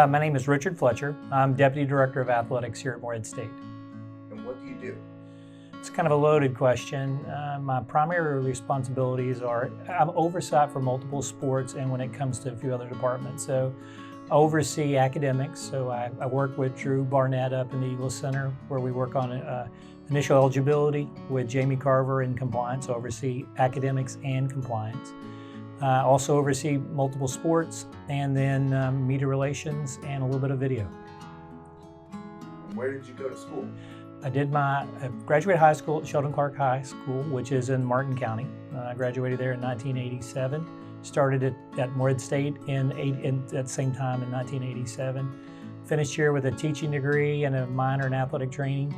My name is Richard Fletcher. I'm Deputy Director of Athletics here at Morehead State. And what do you do? It's kind of a loaded question. My primary responsibilities are I'm oversight for multiple sports and when it comes to a few other departments. So I oversee academics. So I work with Drew Barnett up in the Eagle Center where we work on initial eligibility with Jamie Carver in compliance. I oversee academics and compliance. I also oversee multiple sports and then media relations and a little bit of video. And where did you go to school? I graduated high school at Sheldon Clark High School, which is in Martin County. I graduated there in 1987. Started at Morehead State at the same time in 1987. Finished here with a teaching degree and a minor in athletic training.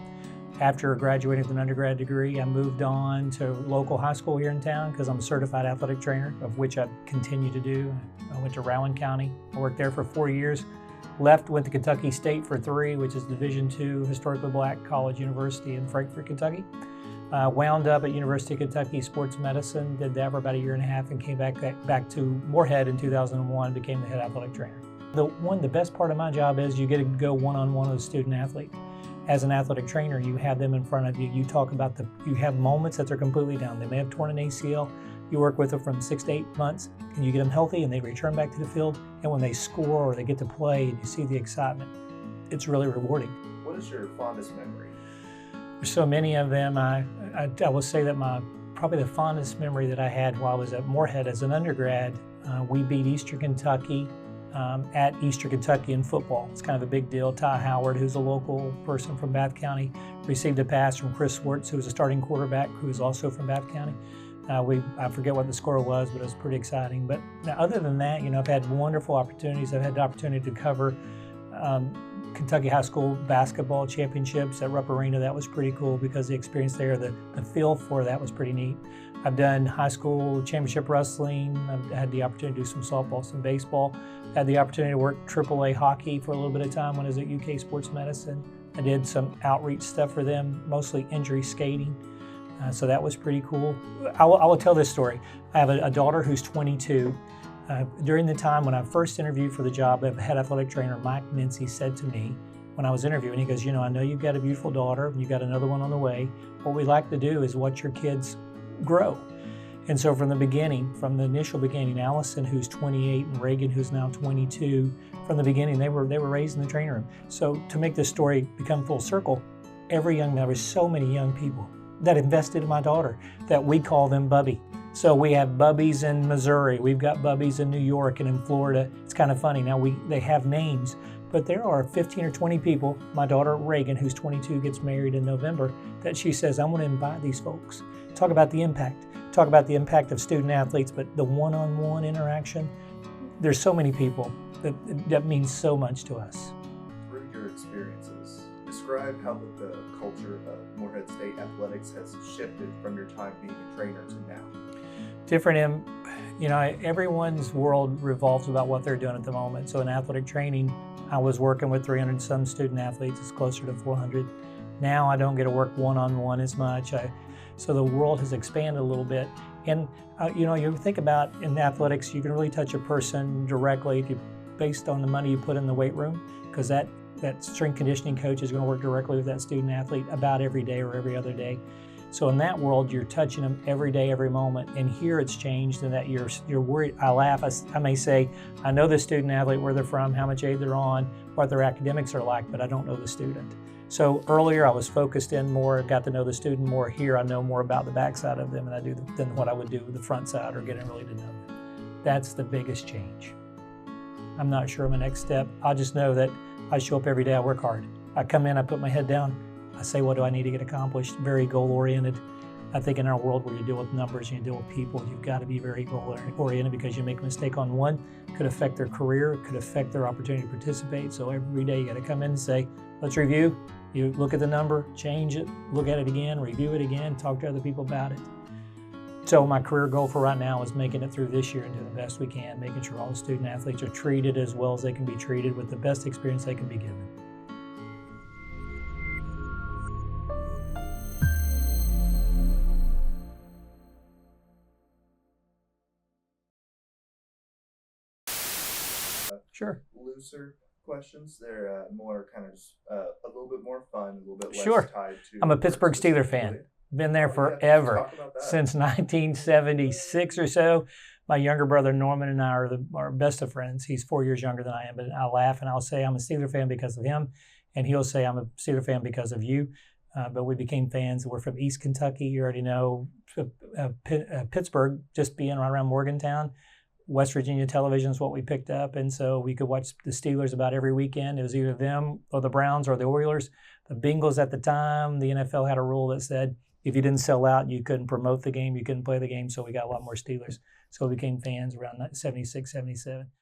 After graduating with an undergrad degree, I moved on to local high school here in town because I'm a certified athletic trainer, of which I continue to do. I went to Rowan County. I worked there for 4 years. Left, went to Kentucky State for 3, which is Division II historically black college university in Frankfort, Kentucky. Wound up at University of Kentucky Sports Medicine, did that for about 1.5 years and came back to Morehead in 2001, became the head athletic trainer. The best part of my job is you get to go one-on-one with a student athlete. As an athletic trainer, you have them in front of you. You talk about you have moments that they're completely down. They may have torn an ACL. You work with them from 6 to 8 months, and you get them healthy, and they return back to the field. And when they score or they get to play, and you see the excitement, it's really rewarding. What is your fondest memory? There's so many of them. I will say that probably the fondest memory that I had while I was at Morehead as an undergrad, we beat Eastern Kentucky at Eastern Kentucky in football. It's kind of a big deal. Ty Howard, who's a local person from Bath County, received a pass from Chris Swartz, who was a starting quarterback, who is also from Bath County. I forget what the score was, but it was pretty exciting. But other than that, I've had wonderful opportunities. I've had the opportunity to cover Kentucky High School basketball championships at Rupp Arena. That was pretty cool because the experience there, the feel for that was pretty neat. I've done high school championship wrestling. I've had the opportunity to do some softball, some baseball. Had the opportunity to work AAA hockey for a little bit of time when I was at UK Sports Medicine. I did some outreach stuff for them, mostly injury skating. So that was pretty cool. I will tell this story. I have a daughter who's 22. During the time when I first interviewed for the job of head athletic trainer, Mike Mincy said to me when I was interviewing, he goes, I know you've got a beautiful daughter and you've got another one on the way. What we like to do is watch your kids grow. And so from the initial beginning, Allison, who's 28, and Reagan, who's now 22, from the beginning, they were raised in the training room. So to make this story become full circle, there was so many young people that invested in my daughter that we call them Bubby. So we have Bubbies in Missouri, we've got Bubbies in New York and in Florida. It's kind of funny. Now they have names, but there are 15 or 20 people. My daughter Reagan, who's 22, gets married in November, that she says, I'm going to invite these folks. Talk about the impact of student athletes, but the one-on-one interaction, there's so many people that means so much to us. Through your experiences, describe how the culture of Morehead State athletics has shifted from your time being a trainer to now. Different, everyone's world revolves about what they're doing at the moment. So in athletic training, I was working with 300 some student athletes. It's closer to 400. Now I don't get to work one-on-one as much. So the world has expanded a little bit. And you think about in athletics, you can really touch a person directly based on the money you put in the weight room, because that strength conditioning coach is going to work directly with that student athlete about every day or every other day. So in that world, you're touching them every day, every moment. And here it's changed in that you're worried. I laugh. I may say, I know the student athlete, where they're from, how much aid they're on, what their academics are like, but I don't know the student. So earlier I was focused in more, got to know the student more. Here I know more about the backside of them than what I would do with the front side or getting really to know them. That's the biggest change. I'm not sure of my next step. I just know that I show up every day, I work hard. I come in, I put my head down, I say, what do I need to get accomplished? Very goal-oriented. I think in our world where you deal with numbers and you deal with people, you've got to be very goal-oriented, because you make a mistake on one, it could affect their career, it could affect their opportunity to participate. So every day you got to come in and say, let's review. You look at the number, change it, look at it again, review it again, talk to other people about it. So my career goal for right now is making it through this year and doing the best we can, making sure all the student athletes are treated as well as they can be treated with the best experience they can be given. Sure. Looser questions. They're more kind of just a little bit more fun, a little bit less Sure. tied to. I'm a Pittsburgh work Steelers specifically. fan. Been there Yeah, forever, talk about that. since 1976 or so. My younger brother Norman and I are best of friends. He's 4 years younger than I am, but I'll laugh and I'll say I'm a Steeler fan because of him, and he'll say I'm a Steeler fan because of you. But we became fans. We're from East Kentucky. You already know Pittsburgh, just being right around Morgantown. West Virginia television is what we picked up, and so we could watch the Steelers about every weekend. It was either them or the Browns or the Oilers. The Bengals at the time, the NFL had a rule that said if you didn't sell out, you couldn't promote the game, you couldn't play the game, so we got a lot more Steelers. So we became fans around 76, 77.